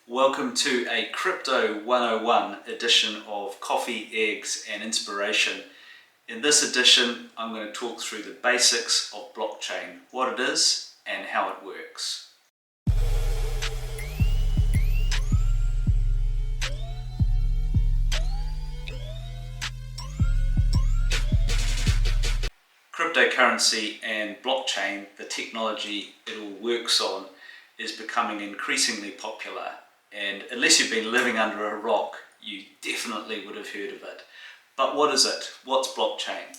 Welcome to a Crypto 101 edition of Coffee, Eggs and Inspiration. In this edition, I'm going to talk through the basics of blockchain, what it is and how it works. Cryptocurrency and blockchain, the technology it all works on, is becoming increasingly popular, and unless you've been living under a rock, you definitely would have heard of it. But what is it? What's blockchain?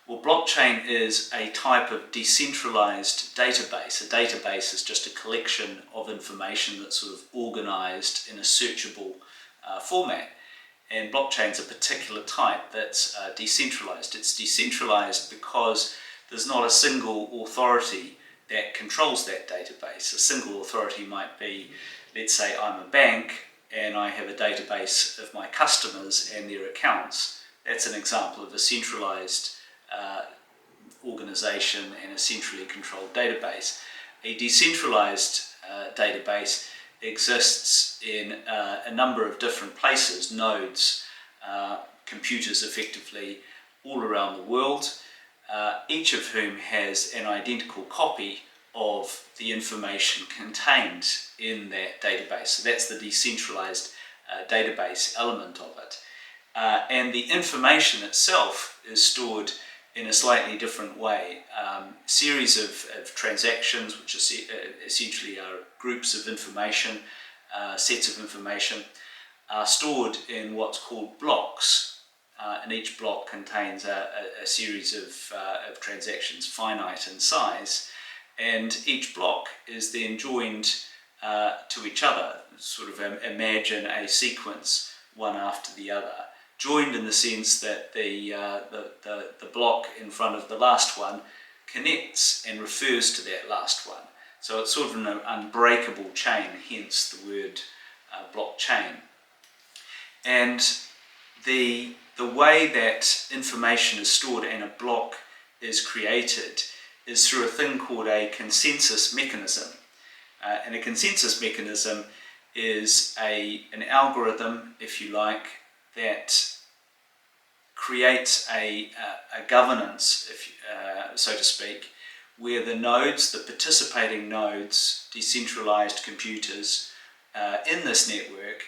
Well, blockchain is a type of decentralized database. A database is just a collection of information that's sort of organized in a searchable format. And blockchain's a particular type that's decentralized. It's decentralized because there's not a single authority that controls that database. A single authority might be, let's say I'm a bank and I have a database of my customers and their accounts. That's an example of a centralized organization and a centrally controlled database. A decentralized database exists in a number of different places, nodes, computers effectively all around the world, each of whom has an identical copy of the information contained in that database. So that's the decentralized database element of it. And the information itself is stored in a slightly different way. Series of transactions, which essentially are groups of information, sets of information, are stored in what's called blocks. And each block contains a series of transactions, finite in size, and each block is then joined to each other. Sort of imagine a sequence, one after the other. Joined in the sense that the block in front of the last one connects and refers to that last one. So it's sort of an unbreakable chain, hence the word blockchain. And the way that information is stored and a block is created is through a thing called a consensus mechanism. And a consensus mechanism is an algorithm, if you like, that creates a governance, so to speak, where the nodes, the participating nodes, decentralized computers in this network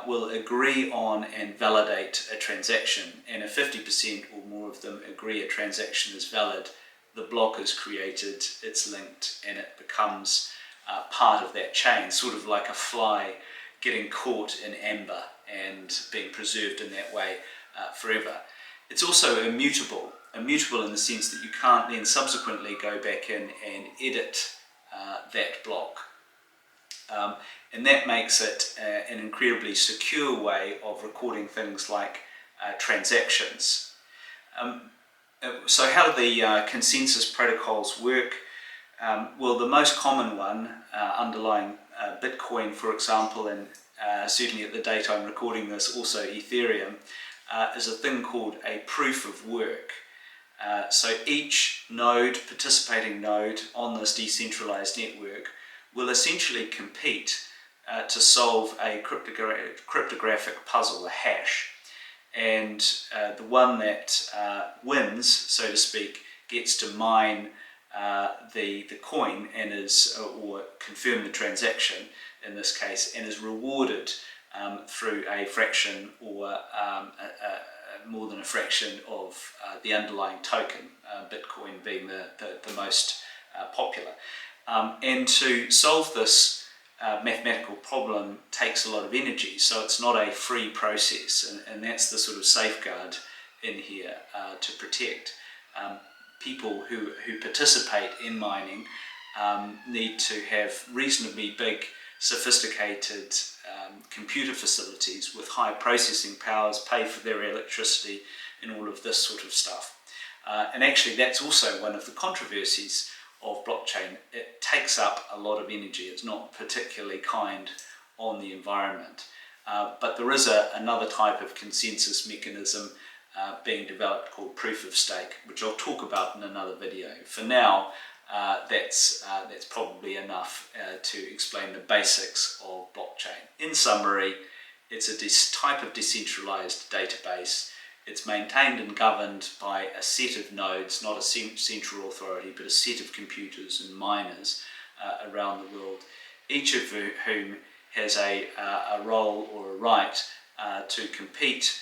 will agree on and validate a transaction. And if 50% or more of them agree a transaction is valid, the block is created, it's linked, and it becomes part of that chain, sort of like a fly getting caught in amber and being preserved in that way forever. It's also immutable in the sense that you can't then subsequently go back in and edit that block. And that makes it an incredibly secure way of recording things like transactions. So how do the consensus protocols work? Well, the most common one, underlying Bitcoin, for example, and certainly at the date I'm recording this, also Ethereum, is a thing called a proof of work. So each node, participating node on this decentralized network, will essentially compete to solve a cryptographic puzzle, a hash. And the one that wins, so to speak, gets to mine the coin and or confirm the transaction in this case, and is rewarded through a fraction or more than a fraction of the underlying token, Bitcoin being the most popular. And to solve this mathematical problem takes a lot of energy, so it's not a free process, and that's the sort of safeguard in here to protect. People who participate in mining need to have reasonably big, sophisticated computer facilities with high processing powers, pay for their electricity and all of this sort of stuff. And actually that's also one of the controversies of blockchain. It takes up a lot of energy. It's not particularly kind on the environment. But there is another type of consensus mechanism being developed called proof of stake, which I'll talk about in another video. For now, that's probably enough to explain the basics of blockchain. In summary, it's a type of decentralized database. It's maintained and governed by a set of nodes, not a central authority, but a set of computers and miners around the world, each of whom has a role or a right to compete,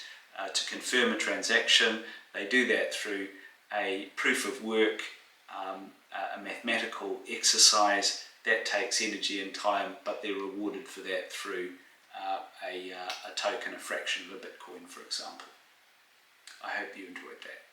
to confirm a transaction. They do that through a proof of work, a mathematical exercise that takes energy and time, but they're rewarded for that through a token, a fraction of a Bitcoin, for example. I hope you enjoyed that.